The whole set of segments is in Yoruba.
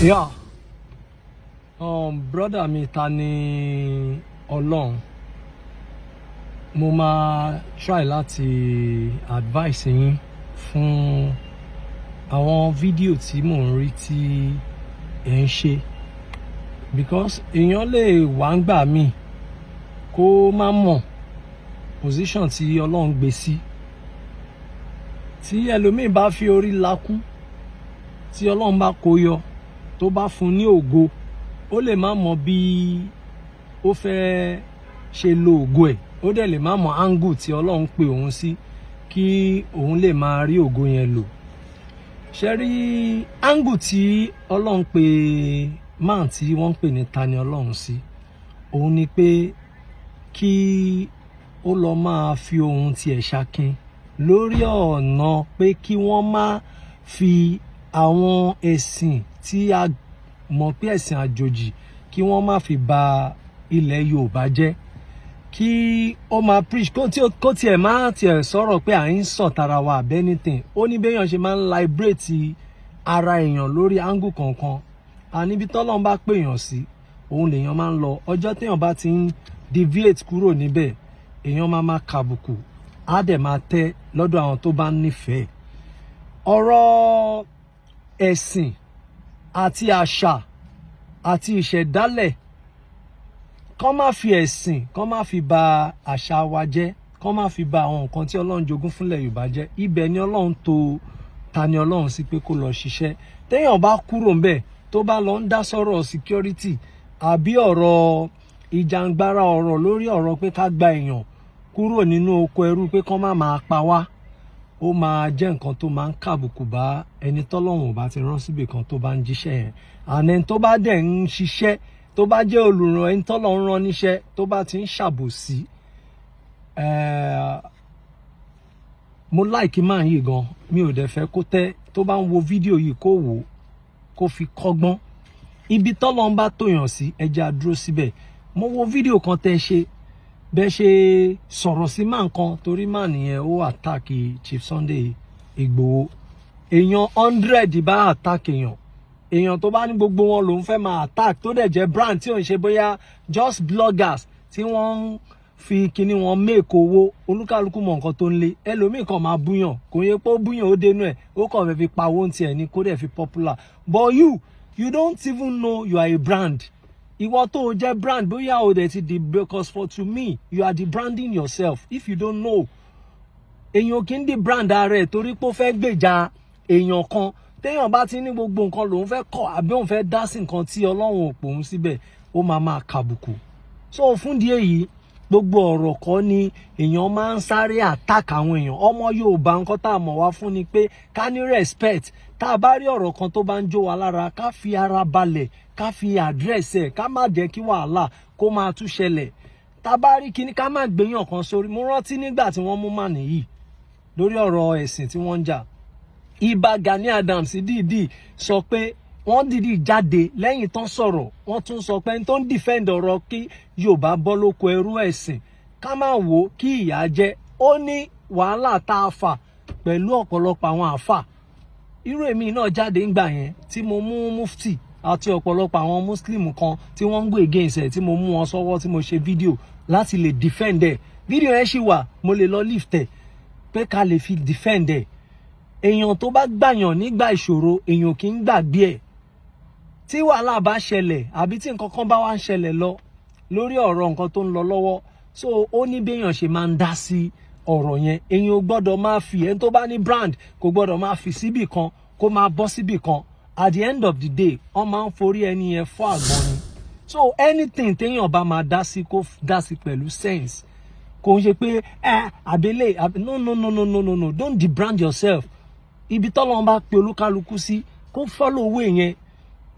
Yeah. Brother mi ta ni Ọlọ́run. Mo máa try láti advice yín fún àwọn fídíò tí mò ń rí tí ẹ̀ ń ṣe. Because èèyàn lè wá ń gbà mí kó má mọ̀ position tí Ọlọ́run gbé sí. Tí ẹlòmíì bá fi orí lakú, tí Ọlọ́run bá kó yọ, tó bá fún ní ògo, ó lè má mọ̀ bí ó fẹ́ ṣe lo ògo ẹ̀. Ó dẹ̀ lè má mọ̀ angle tí Ọlọ́run pè òun sí kí òun lè máa rí ògo yẹn lò. Ṣé rí angle tí Ọlọ́run pè man tí wọ́n ń pè ní Tani Ọlọ́run sí, òun ni pé kí ó lọ máa fi ohun tiẹ̀ ṣakin lórí ọ̀nà pé kí wọ́n má fi àwọn ẹ̀sìn tí a mọ̀ pé ẹ̀sìn àjòjì kí wọ́n má fi ba ilẹ̀ Yorùbá jẹ́. Kí ó máa preach kó tiẹ̀ má tiẹ̀ sọ̀rọ̀ pé à ń sọ̀ tara wa àbí anything. Ó ní béèyàn ṣe máa ń liberate ara èèyàn lórí angle kankan. Níbi tọ́lọ́run bá pèèyàn sí, òun lèèyàn máa ń lọ. Ọjọ́ téèyàn bá ti ń deviate kúrò níbẹ̀, èèyàn máa kàbùkù, á dẹ̀ máa tẹ́ lọ́dọ̀ àwọn tó bá nífẹ̀ẹ́. Ọ̀rọ̀ ẹ̀sìn àti àṣà àti ìṣẹ̀dálẹ̀, kán má fi ẹ̀sìn, kán má fi ba àṣà wa jẹ́, kán má fi ba àwọn nǹkan tí Ọlọ́run jogún fúnlẹ̀ Yorùbá jẹ́. Ibẹ̀ ni Ọlọ́run tò Tani Ọlọ́run sí pé kó lọ ṣiṣẹ́. Téèyàn bá kúrò ńbẹ̀, tó bá lọ ń dá sọ̀rọ̀ security àbí ọ̀rọ̀ ìjàngbara ọ̀rọ̀ lórí ọ̀rọ̀ pé ká gba èèyàn kúrò nínú oko ẹrú pé kán má máa pa wá, ó máa jẹ́ nǹkan tó máa ń kàbùkù bá ẹni tọ́lọ́run ò bá ti rán síbì kan tó bá ń jíṣẹ́ yẹn. Ẹni tó bá dẹ̀ ń ṣiṣẹ́, tó bá jẹ́ olùràn ẹni tọ́lọ́run rán níṣẹ́, tó bá ti ń ṣàbòsí. Mo like man yìí gan, mi ò dẹ̀ fẹ́ kó tẹ́. Tó bá ń wo fídíò yìí kó wò ó, kó fi kọ́gbọ́n. Ibi tọ́lọ́run bá tòyàn sí, ẹ jẹ́ á dúró síbẹ̀. Mo wo fídíò kan tẹ́ ṣe, bẹ́ẹ̀ ṣe sọ̀rọ̀ sí man kan, torí man yẹn ó attack Chief Sunday Igboho. Èèyàn 100 bá attack èèyàn tó bá ní gbogbo wọn lòún fẹ́ máa attack, tó dẹ̀ jẹ́ brand tí ò ń ṣe bóyá just bloggers tí wọ́n ń fi kíní wọn make owó. Olúkálùkù mọ nǹkan tó ń lé. Ẹlòmíì kan máa búyàn, kò yẹ pé ó búyàn ó dénú ẹ̀, ó kàn fẹ́ fi pawó ń tiẹ̀ ni, kó dẹ̀ fi popular. But you don't even know you are a brand. Ìwọ tó o jẹ́ brand, bóyá o dẹ̀ ti di, because for to me you are the branding yourself if you don't know. Èèyàn kì í di brand ara ẹ̀ torí pé ó fẹ́ gbèjà èèyàn kan. Téèyàn bá ti ní gbogbo nǹkan lòun fẹ́ kọ́ àbí òun fẹ́ dá sí nǹkan tí Ọlọ́run ò pòun síbẹ̀, ó máa kàbùkù. So fún díẹ̀ yìí, gbogbo ọ̀rọ̀ kọ́ ni èèyàn máa ń sáré attack àwọn èèyàn. Ọmọ Yorùbá nǹkan tá a mọ̀ wá fún ni pé ká ní respect. Tá a bá rí ọ̀rọ̀ kan tó bá ń jó wa lára, ká fi ara balẹ̀, ká fi address ẹ̀, ká má jẹ́ kí wàhálà kó máa tún ṣẹlẹ̀. Tá a bá rí kíní, ká má gbéyàn kan sórí. Mo rántí nígbà tí wọ́n mú man yìí lórí ọ̀rọ̀ ẹ̀sìn tí wọ́n ń jà. Ìbà Gani Adams dìídì sọ pé wọ́n dìídì jáde lẹ́yìn tán sọ̀rọ̀, wọ́n tún sọ pé ẹni tó ń defend ọ̀rọ̀ kí Yorùbá bọ́ lóko ẹrú ẹ̀sìn, ká má wò kí ìyà jẹ. Ó ní wàhálà tá a fà pẹ̀lú ọ̀pọ̀lọpọ̀ àwọn àfà. Irú èmi náà jáde ńgbà yẹn tí mo mú mufti àti ọ̀pọ̀lọpọ̀ àwọn muslim kan tí wọ́n ń gbé against ẹ̀, tí mo mú wọn sọ́wọ́, tí mo ṣe fídíò láti lè defend ẹ̀. Fídíò yẹn ṣì wà, mo lè lọ lift ẹ̀ pé ká lè fi defend ẹ̀. Èèyàn tó bá gbàyàn nígbà ìṣòro, èèyàn kì í gbàgbé ẹ̀. Tí wàhálà bá ṣẹlẹ̀ àbí tí nǹkan kan bá wá ń ṣẹlẹ̀ lọ lórí ọ̀rọ̀ nǹkan tó ń lọ lọ́wọ́, so ó ní béèyàn ṣe máa ń dá sí ọ̀rọ̀ yẹn. Èèyàn ò gbọ́dọ̀ máa fi, ẹni tó bá ní brand kò gbọ́dọ̀ máa fi síbì kan kó máa bọ́ síbì kan. At the end of the day, wọ́n máa ń forí ẹni yẹn fọ́ àgbọn ni. So anything téèyàn bá máa dá sí, kó dá sí pẹ̀lú sense. Kò ń ṣe pé àbélé no, don't debrand yourself. Ibi tọ́lọ́run bá pe olúkálukú sí, kó follow owó yẹn.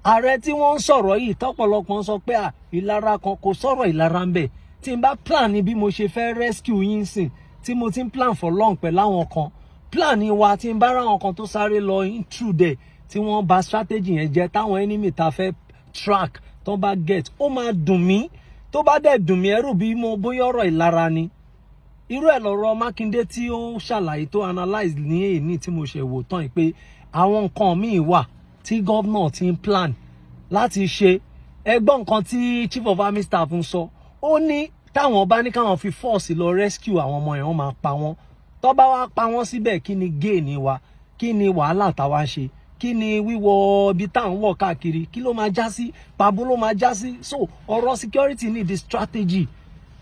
Ààrẹ tí wọ́n ń sọ̀rọ̀ yìí, tọ́pọ̀lọpọ̀ ń sọ pé ìlara kan, kò sọ̀rọ̀ ìlara ń bẹ̀. Tí n bá plan ni bí mo ṣe fẹ́ rescue yín sìn, tí mo ti ń plan for long pẹ̀lú àwọn kan, plan ni wa tí n bá ráwọn kan tó sáré lọ intrude tí wọ́n bà strategy yẹn jẹ́, táwọn enemy ta fẹ́ track tó bá get, ó máa dùn mí. Tó bá dẹ̀ dùn mí, ẹrù bí mo bóyá ọ̀rọ̀ ìlara ni. Irú ẹ̀ lọ́rọ̀ Mákindé tí ó ṣàlàyé tó analyze ní èyí tí mo ṣe wò tán pé àwọn nǹkan míì wà tí gómìnà ti ń plan láti ṣe. Ẹgbọ́n nǹkan tí chief of army staff ń sọ, ó ní táwọn bá ní káwọn fi force lọ rescue àwọn ọmọ yẹn, wọ́n máa pa wọ́n. Tó bá wá pa wọ́n síbẹ̀, kí ni gain wa, kí ni wàhálà táwa ń ṣe, kí ni wíwọ ibi tá à ń wọ̀ káàkiri, kí ló máa já sí, pàbó ló máa já sí. So ọ̀rọ̀ security need the strategy,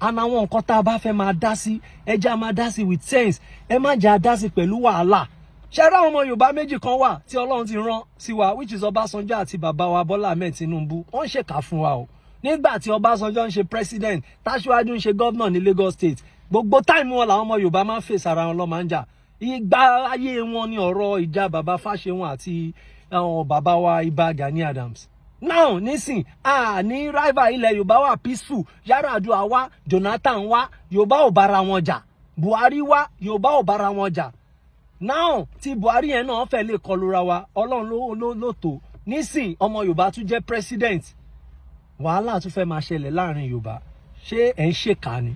and àwọn nǹkan tá a bá fẹ́ máa dá sí, ẹ jẹ́ a máa dá sí with sense, ẹ má jẹ́ a dá sí pẹ̀lú wàhálà. Ṣé ra ọmọ Yorùbá méjì kan wà tí Ọlọ́run ti rán sí wa, which is Ọbásanjọ́ àti bàbá wa Bọ́lá Ahmed Tinubu. Wọ́n ń ṣèkà fún wa o. Nígbà tí Ọbásanjọ́ ń ṣe president, t'Aṣíwájú ń ṣe governor ní Lagos State, gbogbo time wọn làwọn ọmọ Yorùbá máa ń fèsì ara wọn lọ́ máa ń jà. Ìgbà ayé wọn ni ọ̀rọ̀ ìjà bàbá Fáṣẹ̀hùn àti bàbá wa Ìbà Gani Adams. Now nísìn ní rival ilẹ̀ Yorùbá wà peaceful, Yar'Adua wá, Jonathan wá, Yorùbá ò bára wọn jà, Buhari wá, Yorùbá ò bára wọn jà. Now tí Buhari yẹn náà fẹ́ lè kọlura wa, Ọlọ́run ló tó. Nísìn ọmọ Yorùbá tún jẹ́ president, wàhálà tún fẹ́ máa ṣẹlẹ̀ láàrin Yorùbá. Ṣé ẹ̀ ń ṣèkà ni?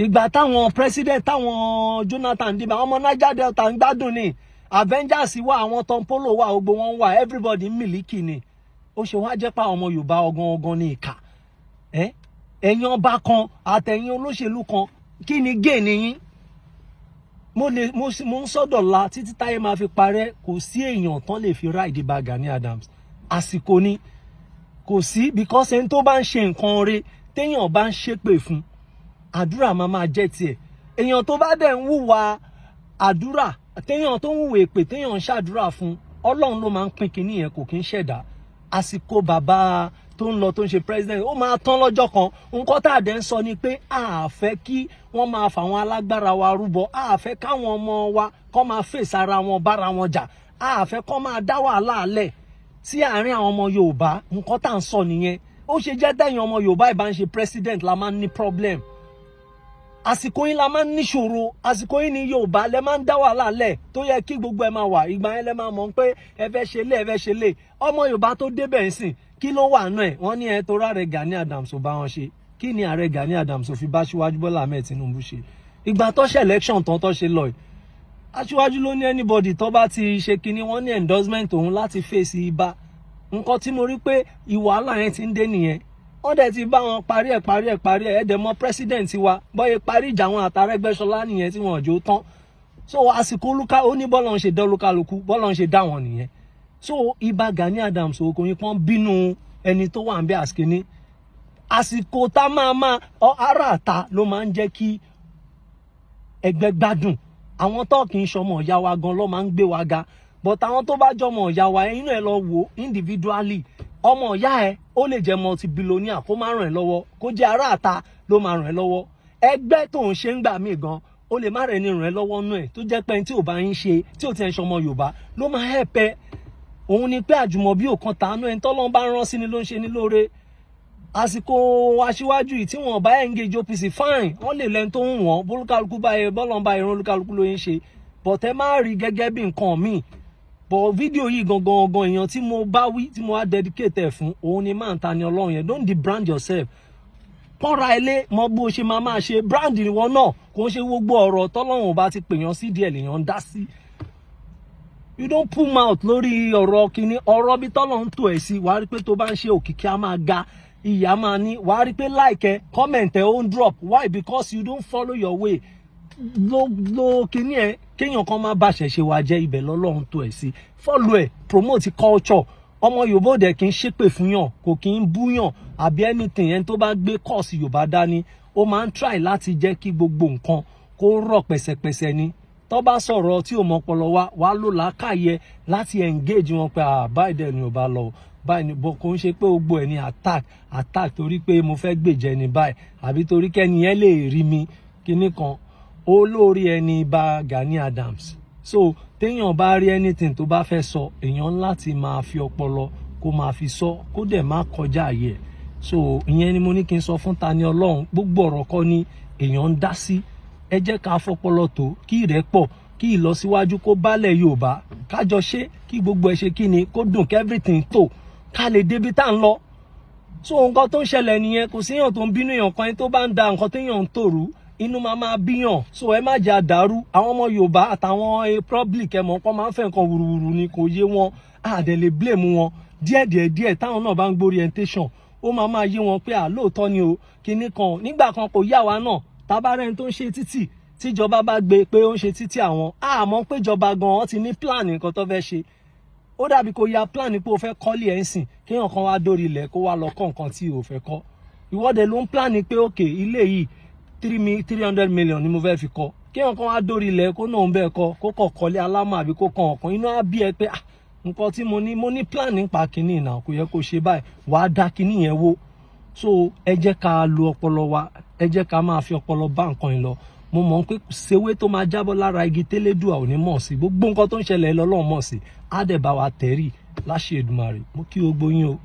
Ìgbà táwọn president táwọn Jonathan dìbò, àwọn ọmọ Niger Delta ń gbádùn ni, Avengers wà, àwọn Tom Polo wà, gbogbo wọn wà, everybody mílíkì ni. Ó ṣe wá jẹ́ pé àwọn ọmọ Yorùbá ọgán ní ìkà. Ẹ̀yin ọba kan àtẹ̀yin olóṣèlú kan, kí ni gain yín? Mo ń sọ́dọ̀ la títí táyé máa fi parẹ́, kò sí èèyàn tán lè fi ride Ìbà Gani Adams. Àsìkò ni kò sí, because ẹni tó bá ń ṣe nǹkan rẹ̀ téèyàn bá ń ṣépè fún, àdúrà máa jẹ́ tiẹ̀. Èèyàn tó bá dẹ̀ ń hùwà àdúrà, téèyàn tó ń hùwà èpè téèyàn ń ṣàdúrà fún, Ọlọ́run ló máa ń pín kinní yẹn, kò kí ń ṣẹ̀dá. Àsìkò bàbá tó ń lọ tó ń ṣe president, ó máa tán lọ́jọ́ kan. Nǹkan tá a dẹ̀ ń sọ ni pé a fẹ́ kí wọ́n máa fà wọn alágbára wa rúbọ, a fẹ́ káwọn ọmọ wa kọ́ máa fèsì ara wọn, bára wọn jà, a fẹ́ kọ́ máa dá wàhálà alẹ̀ sí àárín àwọn ọmọ Yorùbá. Nǹkan tá à ń sọ nìyẹn. Ó ṣe jẹ́ tẹ̀yìn ọmọ Yorùbá ìbá ń ṣe president la máa ń ní problem. Àsìkò yín la máa ń níṣòro, àsìkò yín ní Yorùbá lẹ máa ń dá wàhálà lẹ̀ tó yẹ kí gbogbo ẹ máa wà. Ìgbà yẹn lẹ máa mọ̀ pé ẹ fẹ́ ṣe lé, ẹ fẹ́ ṣe lé. Ọmọ Yorùbá tó débẹ̀ ń sìn, kí ló wà náà ẹ̀? Wọ́n ní ẹ tó rárẹ̀ Gani Adams ò bá wọn ṣe. Kí ni ààrẹ Gani Adams ò fi bá Aṣíwájú Bọ́lá Ahmed Tinubu ṣe? Ìgbà tó ṣe election tán tó ṣe lọ yìí, Aṣíwájú ló ní anybody tó bá ti ṣe kinní, wọ́n ní endorsement òun láti fèsì Ìbà. Nǹkan tí mo rí pé ìwàhálà yẹn ti ń dé nìyẹn. Wọ́n dẹ̀ ti bá wọn parí ẹ̀ ẹ̀dẹ̀ mọ́ president wa bọ́yẹ parí ìjà wọn àtàrẹ́gbẹ́ṣọlá nìyẹn tí wọ́n jò tán. So àsìkò ó ní bọ́lọ̀ ń ṣe dá olúkálukú, bọ́lọ̀ ń ṣe dá wọn nìyẹn. So Ìbà Gani Adams okòyìn kan bínú ẹni tó wà ń bẹ àsìkíní. Àsìkò tá máa ara àta ló máa ń jẹ́ kí ẹgbẹ́ gbádùn. Àwọn tó kì í ṣọmọ ìyá wa gan ló máa ń gbé wa ga, but àwọn tó bá jọmọ ìyá wa inú ẹ lọ wò individually, ọmọ ìyá ẹ ó lè jẹ́ multi-billionaire kó má ràn ẹ́ lọ́wọ́, kó jẹ́ ará àta ló máa ràn ẹ́ lọ́wọ́. Ẹgbẹ́ tó ń ṣe ń gbà mí gan, ó lè má rẹ̀ ní ràn ẹ́ lọ́wọ́ nú ẹ̀, tó jẹ́ pé tí ò bá ń ṣe, tí ò ti ń ṣọmọ Yorùbá ló máa help ẹ. Òun ni pé àjùmọ̀bí ò kan tàánú ẹni tọ́lọ́run bá rán sí ni ló ń ṣe ní lóore. Àsìkò Aṣíwájú yìí tí wọ́n bá engage OPC fine, wọ́n lè lẹ́ni tó ń wọ́n, bólúkálukú báyìí bọ́lọ́n bá ìran olúkálukú ló ń ṣe, but ẹ má rí gẹ́gẹ́ bí nǹkan míì. But fídíò yìí gangan èèyàn tí mo bá wí, tí mo wá dedicate ẹ̀ fún, òun ni máa ń ta ni Ọlọ́run yẹn. Don't debrand yourself. Pọ́nra ilé mọ bó ṣe máa ṣe brand ìwọ náà, kò ń ṣe gbogbo ọ̀rọ̀ tọ́lọ́run ò bá ti pèèyàn sí díẹ̀ lèèyàn ń dá sí. You don't pull mouth lórí ọ̀rọ̀ kìíní, ọ̀rọ̀ bí tọ́lọ́run tó ẹ̀ sí, wàá rí pé tó bá ń ṣe òkìkí á máa ga, ìyá máa ní, wàá rí pé like ẹ, comment ẹ ó ń drop. Why? Because you don't follow your way. Lo kìíní ẹ, kéèyàn kan máa bá ṣẹ̀ṣẹ̀ wá jẹ́, ibẹ̀ lọ́lọ́run tó ẹ̀ sí. Follow ẹ, promote culture. Ọmọ Yorùbá ò dẹ̀ kì í ṣépè fún yàn, kò kì í búyàn àbí anything. Ẹni tó bá gbé course Yorùbá dání, ó máa ń try láti jẹ́ kí gbogbo nǹkan kó rọ̀ pẹ̀sẹ̀pẹ̀sẹ̀ ni. Tó bá sọ̀rọ̀ tí ò mọ ọpọlọ wá ló làákàyè láti engage wọn pé báyìí dẹ̀ ni ò bá lọ, báyìí ni bọ́, kò ń ṣe pé gbogbo ẹ̀ ní attack torí pé mo fẹ́ gbèjẹ ni báyìí àbí torí kẹ́ni ẹ lè rí mi kíní kan. Olórí ẹni Ìbà Gani Adams. So téèyàn bá rí anything tó bá fẹ́ sọ, èèyàn láti máa fi ọpọlọ kó máa fi sọ, kó dẹ̀ má kọjá àyè. So ìyẹn ni mo ní kí n sọ fún Tani Olohun. Gbogbo ọ̀rọ̀ kọ́ ni èèyàn ń dá sí. Ẹ jẹ́ ká fọpọlọ tó, kí ìrẹ́pọ̀, kí ìlọsíwájú kó bálẹ̀ Yorùbá, kájọ ṣe, kí gbogbo ẹ ṣe kí ni, kó dùn, kí everything tó, ká lè débi tá ń lọ. So nǹkan tó ń ṣẹlẹ̀ nìyẹn, kò sí èèyàn tó ń bínú èèyàn kan, ẹni tó bá ń da nǹkan téèyàn ń tòrú, inú máa bíyàn. So ẹ má jẹ́ àdàrú. Àwọn ọmọ Yorùbá àtàwọn public ẹ mọ̀ pé máa ń fẹ́ nǹkan wùrùwùrù ni, kò yé wọn, àdẹ̀ lè blame wọn. díẹ̀ táwọn náà bá ń gbọ́ orientation ó máa yé wọn pé lóòótọ́ ni o kinní kan nígbà kan kò yá wa náà tabarẹ́ni tó ń ṣe títì tíjọba bá gbé pé ó ń ṣe títì àwọn àmọ́ péjọba gan-an ti ní plan nǹkan tó fẹ́ ṣe ó dàbí kó ya plan pé o fẹ́ kọ́lé ẹ̀ ń sìn kéèyàn kan wá dórí ilẹ̀ kó wá lọ kọ́ nǹkan tí o fẹ́ kọ́ ìwọ́de ló ń plan pé òkè ilé yìí 300 million ni mo fẹ́ fi kọ́ kéèyàn kan wá dórí ilẹ̀ kó náà ń bẹ́ẹ̀ kọ́ kó kọ̀ kọ́lé alámọ̀ àbí kó kàn ọ̀kan inú á bí ẹ pé nǹkan tí mo ní plan nípa kinní náà kò yẹ kó ṣe báyìí wàá dá kinní yẹn wó so ẹ jẹ́ ká lo ọpọlọ wa ẹ jẹ́ ká máa fi ọpọlọ bá nǹkan yìí lọ mo mọ̀ pé ṣèwé tó máa jábọ́ lára igi tẹ́lẹ̀dùà ò ní mọ̀ sí gbogbo nǹkan tó ń ṣẹlẹ̀ lọ́lọ́run mọ̀ sí á dẹ̀ bá wa tẹ̀rí láṣẹ Èdùmàrè mo kí gbogbo yín o.